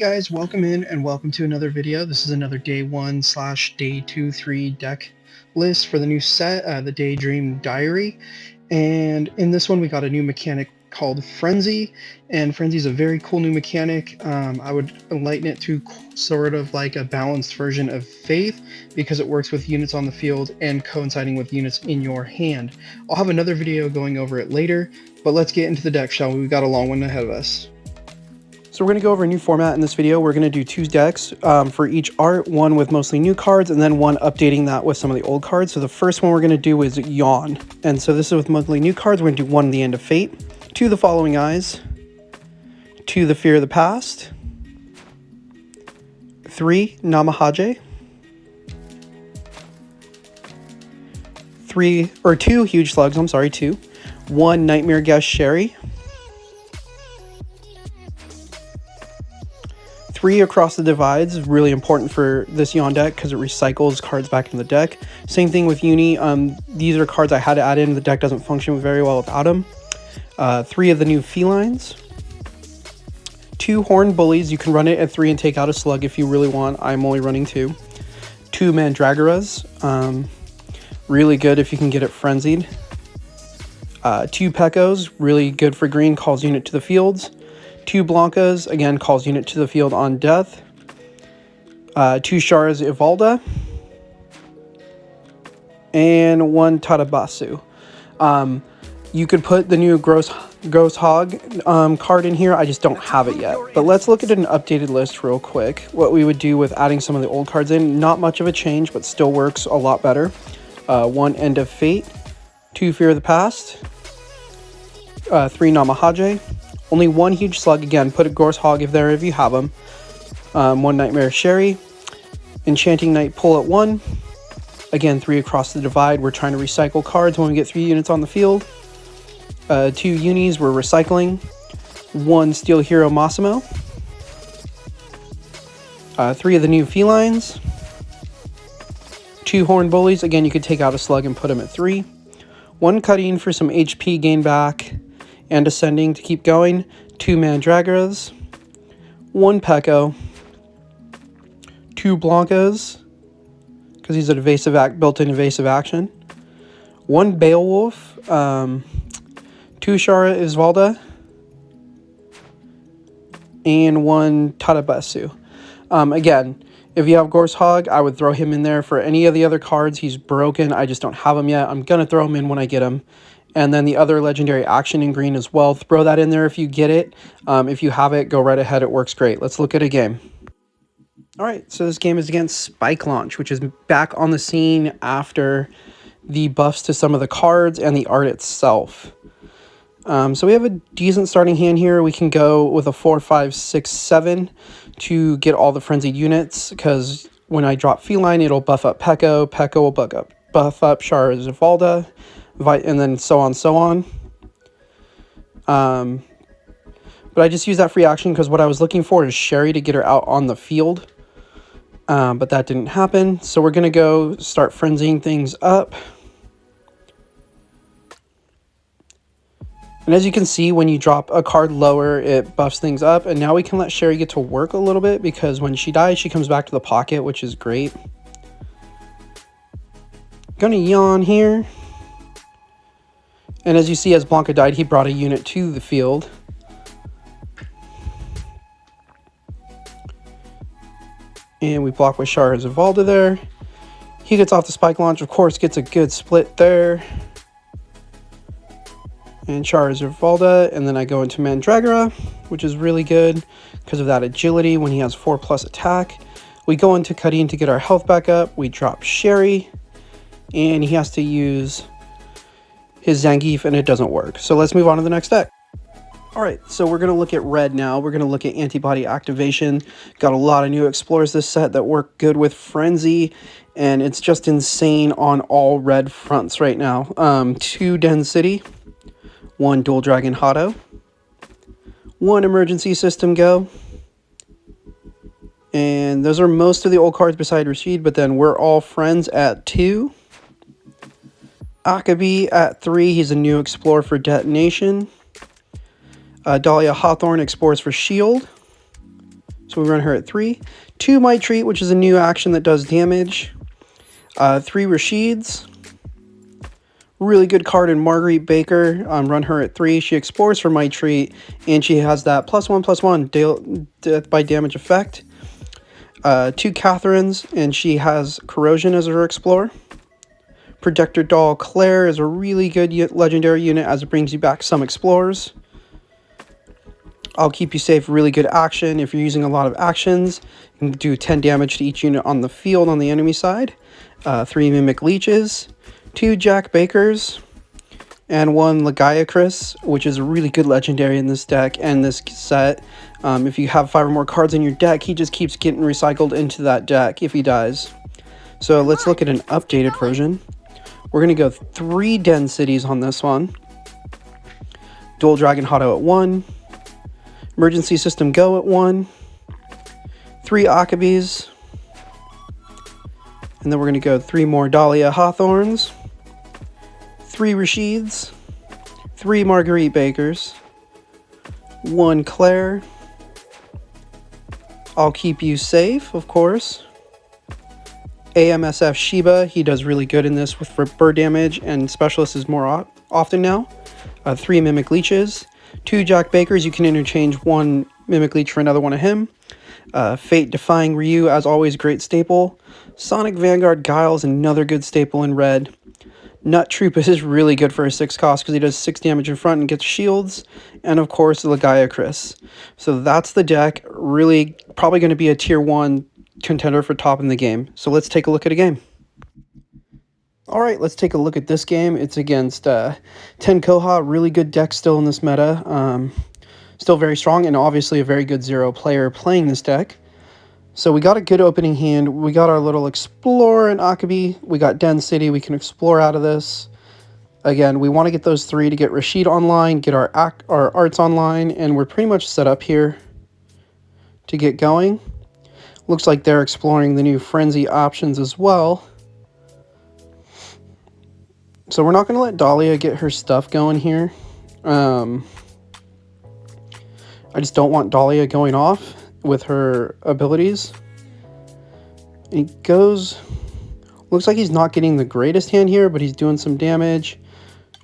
guys, welcome in and welcome to another video. This is another day 1 / day 2, 3 deck list for the new set, the Daydream Diary. And in this one we got a new mechanic called Frenzy, and Frenzy is a very cool new mechanic. I would liken it to sort of like a balanced version of Faith because it works with units on the field and coinciding with units in your hand. I'll have another video going over it later, but let's get into the deck, shall we? We've got a long one ahead of us. So we're going to go over a new format in this video. We're going to do 2 decks for each art, one with mostly new cards, and then one updating that with some of the old cards. So the first one we're going to do is Yawn. And so this is with mostly new cards. We're going to do 1 The End of Fate, 2 The Following Eyes, 2 The Fear of the Past, 3 Namahaje, 2 Huge Slugs, 1 Nightmare Guest Sherry, 3 Across the Divides is really important for this Yawn deck because it recycles cards back in the deck. Same thing with Uni. These are cards I had to add in. The deck doesn't function very well without them. 3 of the new Felines. 2 Horned Bullies. You can run it at 3 and take out a slug if you really want. I'm only running 2. 2 Mandragoras. Really good if you can get it frenzied. 2 Pekos. Really good for green. Calls unit to the fields. 2 Blancas, again, calls unit to the field on death. 2 Shara's Ivalda. And 1 Tadabasu. You could put the new Gross Hog card in here. I just don't have it yet. But let's look at an updated list real quick. What we would do with adding some of the old cards in. Not much of a change, but still works a lot better. 1 End of Fate. 2 Fear of the Past. 3 Namahaje. Only 1 Huge Slug. Again, put a Gorse Hog if you have them. 1 Nightmare Sherry. Enchanting Knight pull at 1. Again, 3 Across the Divide. We're trying to recycle cards when we get 3 units on the field. 2 Unis we're recycling. 1 Steel Hero Massimo. 3 of the new Felines. 2 Horned Bullies. Again, you could take out a slug and put them at 3. 1 Cutting for some HP gain back and ascending to keep going. 2 Mandragoras, 1 Peko, 2 Blancas, because he's an built-in evasive action. 1 Beowulf, 2 Shara Isvalda, and 1 Tadabasu. Again, if you have Gorse Hog, I would throw him in there. For any of the other cards, he's broken. I just don't have him yet. I'm going to throw him in when I get him. And then the other legendary action in green as well. Throw that in there if you get it. If you have it, go right ahead. It works great. Let's look at a game. All right, so this game is against Spike Launch, which is back on the scene after the buffs to some of the cards and the art itself. So we have a decent starting hand here. We can go with a 4, 5, 6, 7 to get all the frenzied units, because when I drop Feline, it'll buff up Peko. Peko will buff up Shara Ivalda, and then so on. But I just use that free action because what I was looking for is Sherry to get her out on the field. But that didn't happen. So we're going to go start frenzying things up. And as you can see, when you drop a card lower, it buffs things up. And now we can let Sherry get to work a little bit, because when she dies, she comes back to the pocket, which is great. Gonna Yawn here. And as you see, as Blanca died, he brought a unit to the field. And we block with Shara Ivalda there. He gets off the Spike Launch, of course, gets a good split there. And Shara Ivalda, and then I go into Mandragora, which is really good because of that agility when he has 4+ attack. We go into Cutting to get our health back up. We drop Sherry, and he has to use his Zangief, and it doesn't work. So let's move on to the next deck. All right, so we're going to look at red now. We're going to look at antibody activation. Got a lot of new explorers this set that work good with Frenzy, and it's just insane on all red fronts right now. 2 Den City, 1 Dual Dragon Hado, 1 Emergency System Go, and those are most of the old cards beside Rashid, but then We're All Friends at 2. Akabi at 3, he's a new explorer for Detonation. Dahlia Hawthorne explores for Shield. So we run her at 3. 2 Might Treat, which is a new action that does damage. 3 Rashids. Really good card in Marguerite Baker. Run her at 3. She explores for Might Treat, and she has that +1/+1 death by damage effect. 2 Catherines, and she has Corrosion as her Explorer. Projector Doll Claire is a really good legendary unit as it brings you back some Explorers. I'll Keep You Safe, really good action. If you're using a lot of actions, you can do 10 damage to each unit on the field on the enemy side. 3 Mimic Leeches. 2 Jack Bakers, and 1 Lagiacrus, which is a really good legendary in this deck and this set. If you have 5 or more cards in your deck, he just keeps getting recycled into that deck if he dies. So let's look at an updated version. We're going to go 3 Den Cities on this one. Dual Dragon Hotto at 1. Emergency System Go at 1. 3 Akabis. And then we're going to go 3 more Dahlia Hawthorns. 3 Rashids, 3 Marguerite Bakers, 1 Claire, I'll Keep You Safe, of course, AMSF Shiba, he does really good in this for bird damage, and Specialist is more often now. 3 Mimic Leeches, 2 Jack Bakers, you can interchange 1 Mimic Leech for another one of him. Fate Defying Ryu, as always, great staple. Sonic Vanguard Giles, another good staple in red. Nut Troop is really good for a 6 cost because he does 6 damage in front and gets shields. And of course, Lagiacrus. So that's the deck. Really, probably going to be a tier 1 contender for top in the game. So let's take a look at a game. Alright, let's take a look at this game. It's against Ten Koha, really good deck still in this meta. Still very strong, and obviously a very good 0 player playing this deck. So we got a good opening hand. We got our little Explorer and Akabi. We got Den City. We can explore out of this. Again, we want to get those 3 to get Rashid online, get our arts online, and we're pretty much set up here to get going. Looks like they're exploring the new Frenzy options as well. So we're not going to let Dahlia get her stuff going here. I just don't want Dahlia going off with her abilities. He goes, looks like he's not getting the greatest hand here, but he's doing some damage.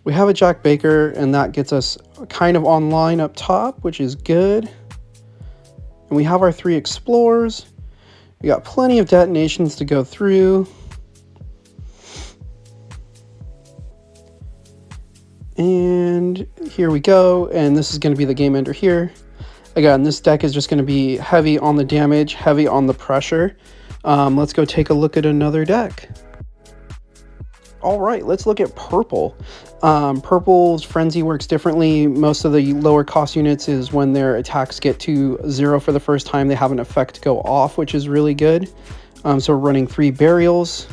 We have a Jack Baker, and that gets us kind of online up top, which is good. And we have our 3 Explorers. We got plenty of detonations to go through. And here we go, and this is going to be the game ender here. Again, this deck is just going to be heavy on the damage, heavy on the pressure. Let's go take a look at another deck. All right, let's look at Purple. Purple's Frenzy works differently. Most of the lower cost units is when their attacks get to 0 for the first time, they have an effect go off, which is really good. So we're running 3 Burials,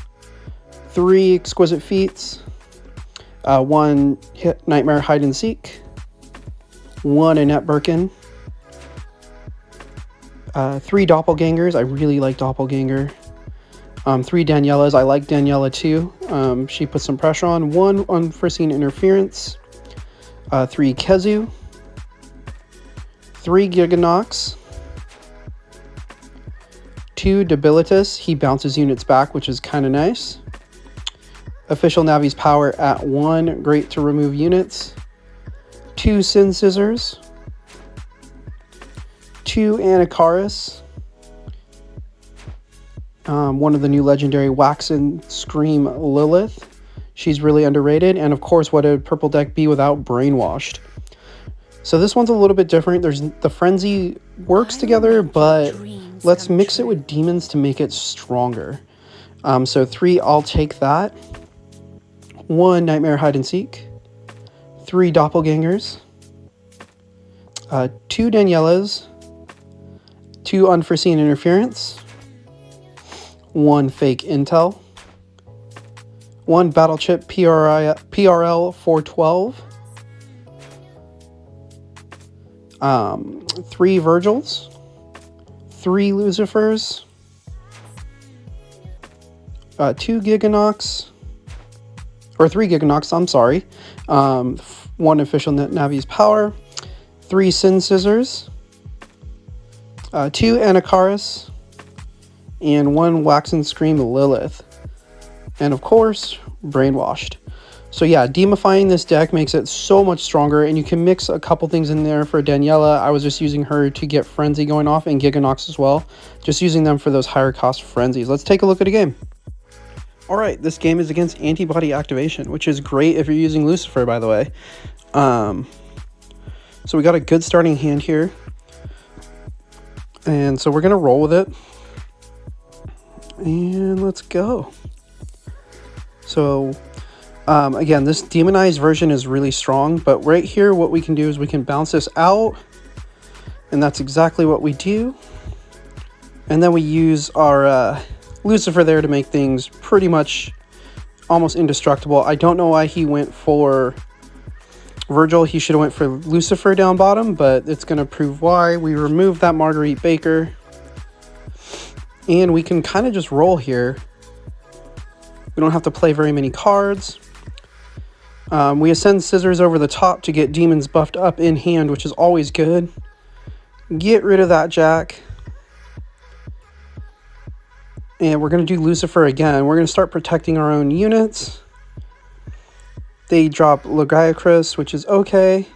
3 Exquisite Feats, 1 Nightmare Hide and Seek, 1 Annette Birkin, 3 Doppelgangers. I really like Doppelganger. 3 Daniellas. I like Daniela too. She puts some pressure on. 1 Unforeseen Interference. 3 Kezu. 3 Giganox. 2 Debilitus. He bounces units back, which is kind of nice. Official Navi's Power at 1. Great to remove units. 2 Sin Scissors. 2 Anacaris. One of the new legendary Waxen Scream Lilith. She's really underrated. And of course, what would Purple deck be without Brainwashed? So this one's a little bit different. There's the Frenzy works together, but let's mix it with Demons to make it stronger. So 3, I'll take that. 1 Nightmare Hide and Seek. 3 Doppelgangers. 2 Daniellas. 2 Unforeseen Interference. 1 Fake Intel. 1 Battle Chip PRL 412. 3 Virgils. 3 Lucifers. 2 Giganox. Or 3 Giganox, I'm sorry. 1 Official Navi's Power. 3 Sin Scissors. 2 Anacaris, and 1 Wax and Scream Lilith. And of course, Brainwashed. So yeah, demifying this deck makes it so much stronger, and you can mix a couple things in there for Daniela. I was just using her to get Frenzy going off, and Giganox as well. Just using them for those higher cost Frenzies. Let's take a look at a game. Alright, this game is against Antibody Activation, which is great if you're using Lucifer, by the way. So we got a good starting hand here. And so we're going to roll with it. And let's go. So... again, this demonized version is really strong, but right here what we can do is we can bounce this out, and that's exactly what we do. And then we use our Lucifer there to make things pretty much almost indestructible. I don't know why he went for Virgil. He should have went for Lucifer down bottom, but it's going to prove why. We remove that Marguerite Baker, and we can kind of just roll here. We don't have to play very many cards. We ascend Scissors over the top to get demons buffed up in hand, which is always good. Get rid of that Jack. And we're going to do Lucifer again. We're going to start protecting our own units. They drop Logiacris, which is okay.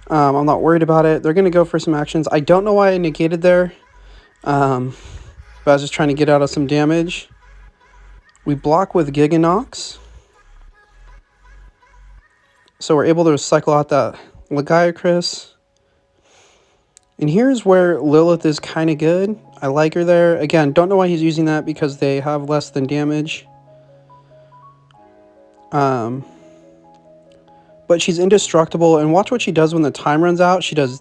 I'm not worried about it. They're going to go for some actions. I don't know why I negated there. But I was just trying to get out of some damage. We block with Giganox. So we're able to cycle out that Logiacris. And here's where Lilith is kind of good. I like her there. Again, don't know why he's using that because they have less than damage. But she's indestructible. And watch what she does when the time runs out. She gives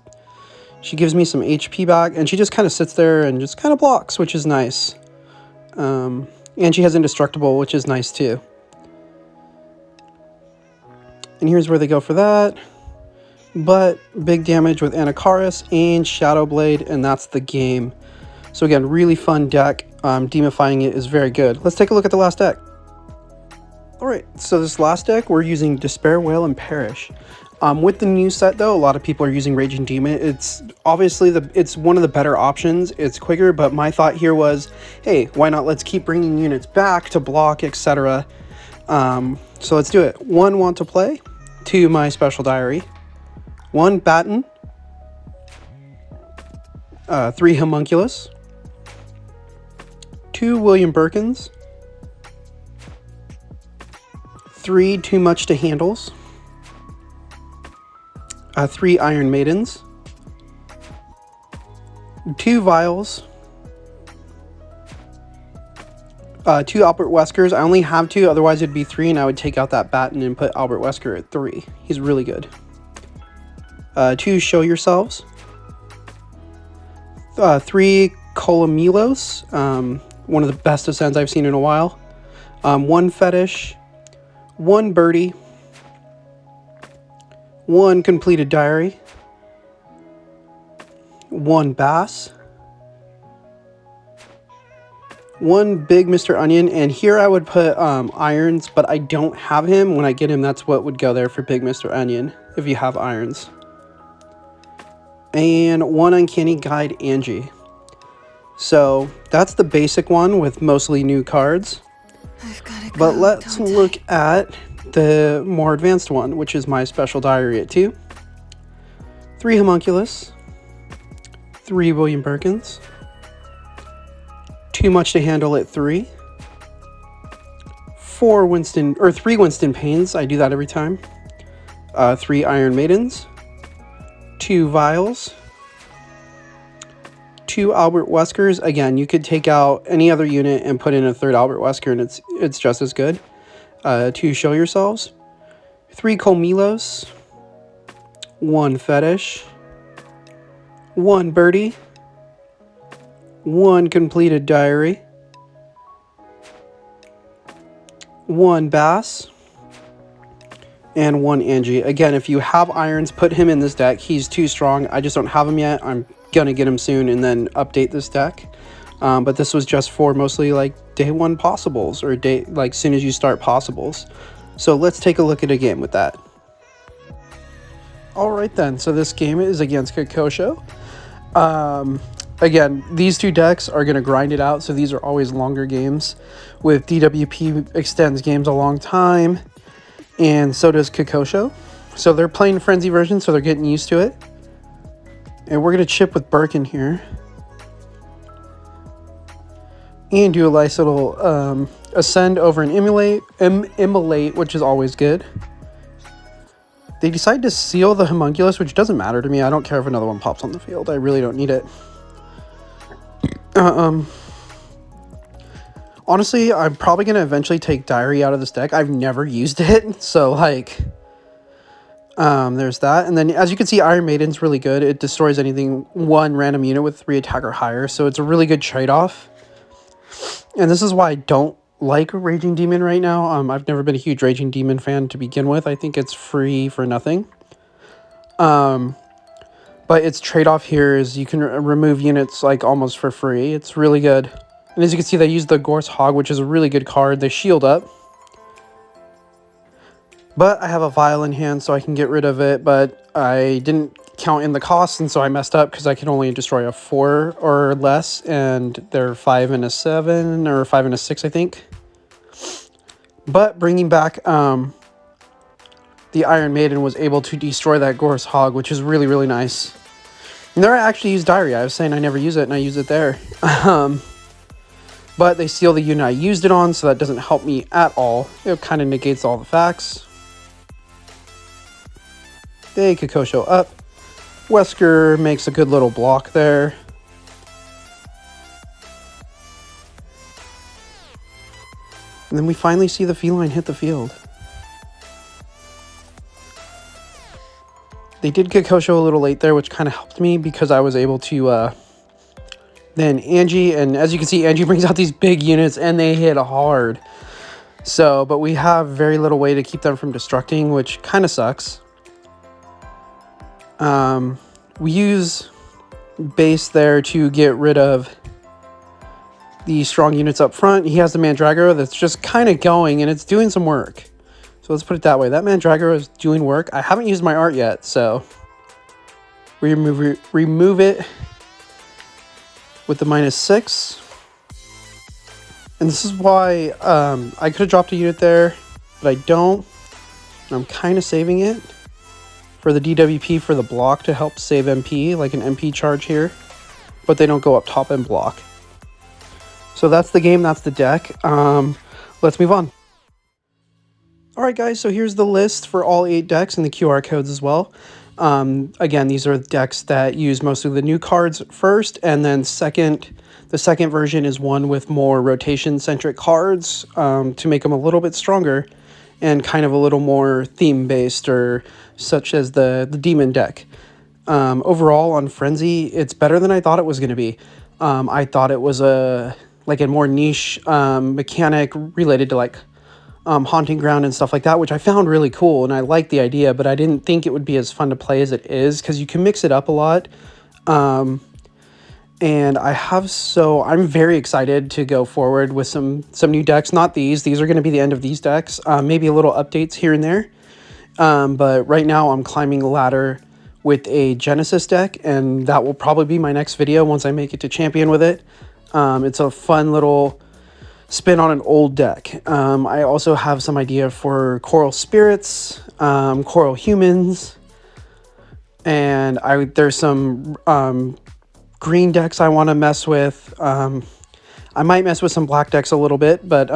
me some HP back. And she just kind of sits there and just kind of blocks, which is nice. And she has indestructible, which is nice too. And here's where they go for that. But big damage with Anacaris and Shadow Blade, and that's the game. So again, really fun deck. Demifying it is very good. Let's take a look at the last deck. Alright, so this last deck, we're using Despair, Wail, and Perish. With the new set though, a lot of people are using Raging Demon. It's obviously it's one of the better options. It's quicker, but my thought here was, hey, why not let's keep bringing units back to block, etc. So let's do it. 1 Want to Play, 2 My Special Diary, 1 Batten, 3 Homunculus, 2 William Birkins, 3 Too Much to Handles, 3 Iron Maidens, 2 Vials, 2 Albert Weskers. I only have 2, otherwise it'd be 3, and I would take out that Batten and put Albert Wesker at 3. He's really good. 2 Show Yourselves, 3 Colomilos, one of the best ascends I've seen in a while, 1 Fetish, 1 Birdie, 1 Completed Diary, 1 Bass, 1 Big Mr. Onion, and here I would put Irons, but I don't have him. When I get him, that's what would go there for Big Mr. Onion, if you have Irons. And 1 Uncanny Guide Angie. So that's the basic one with mostly new cards. But let's look at the more advanced one, which is My Special Diary at 2. 3 Homunculus, 3 William Birkins, Too Much to Handle at 3, 3 Winston Pains, I do that every time, 3 Iron Maidens, 2 Vials, 2 Albert Weskers. Again, you could take out any other unit and put in a 3rd Albert Wesker, and it's just as good. 2 Show Yourselves, 3 Colmilos, 1 Fetish, 1 Birdie, 1 Completed Diary, 1 Bass, and 1 Angie. Again, if you have Irons, put him in this deck. He's too strong. I just don't have him yet. I'm gonna get him soon and then update this deck. But this was just for mostly like day 1 possibles, or like soon as you start possibles. So let's take a look at a game with that. Alright then, so this game is against Kakosho. again, these two decks are going to grind it out, so these are always longer games. With DWP extends games a long time, and so does Kokosho. So they're playing Frenzy version, so they're getting used to it. And we're going to chip with Birkin here. And do a nice little ascend over an immolate, which is always good. They decide to seal the homunculus, which doesn't matter to me. I don't care if another one pops on the field. I really don't need it. Honestly, I'm probably going to eventually take Diary out of this deck. I've never used it, so like, there's that. And then as you can see, Iron Maiden's really good. It destroys anything 1 random unit with 3 attack or higher, so it's a really good trade-off. And this is why I don't like Raging Demon right now. I've never been a huge Raging Demon fan to begin with. I think it's free for nothing. But its trade-off here is you can remove units like almost for free. It's really good. And as you can see, they use the Gorse Hog, which is a really good card. They shield up. But I have a Vial in hand, so I can get rid of it. But I didn't count in the cost, and so I messed up because I can only destroy a 4 or less. And they're 5 and a 7, or 5 and a 6, I think. But bringing back the Iron Maiden was able to destroy that Gorse Hog, which is really, really nice. And there I actually use Diary. I was saying I never use it, and I use it there. But they seal the unit I used it on, so that doesn't help me at all. It kind of negates all the facts. They Kokosho up. Wesker makes a good little block there. And then we finally see the feline hit the field. They did Kokosho a little late there, which kind of helped me because I was able to then Angie, and as you can see, Angie brings out these big units and they hit hard. So, but we have very little way to keep them from destructing, which kind of sucks. We use base there to get rid of the strong units up front. He has the Mandragora that's just kind of going, and it's doing some work. So let's put it that way. That Mandragora is doing work. I haven't used my art yet, so we remove it with the -6. And this is why I could have dropped a unit there, but I don't. And I'm kind of saving it for the DWP for the block to help save MP, like an MP charge here. But they don't go up top and block. So that's the game, that's the deck. Let's move on. Alright guys, so here's the list for all 8 decks and the QR codes as well. Again, these are decks that use mostly the new cards first, and then the second version is one with more rotation-centric cards to make them a little bit stronger and kind of a little more theme-based, or such as the Demon deck. Overall, on Frenzy, it's better than I thought it was going to be. I thought it was a more niche mechanic related to like Haunting Ground and stuff like that, which I found really cool, and I like the idea, but I didn't think it would be as fun to play as it is, because you can mix it up a lot. And I'm very excited to go forward with some new decks. Not these are going to be the end of these decks. Maybe a little updates here and there. But right now I'm climbing the ladder with a Genesis deck, and that will probably be my next video once I make it to champion with it. It's a fun little spin on an old deck. I also have some idea for Coral Spirits, Coral Humans, and there's some green decks I want to mess with. I might mess with some black decks a little bit, but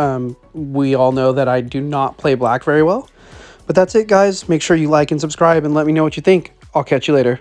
we all know that I do not play black very well. But that's it, guys. Make sure you like and subscribe and let me know what you think. I'll catch you later.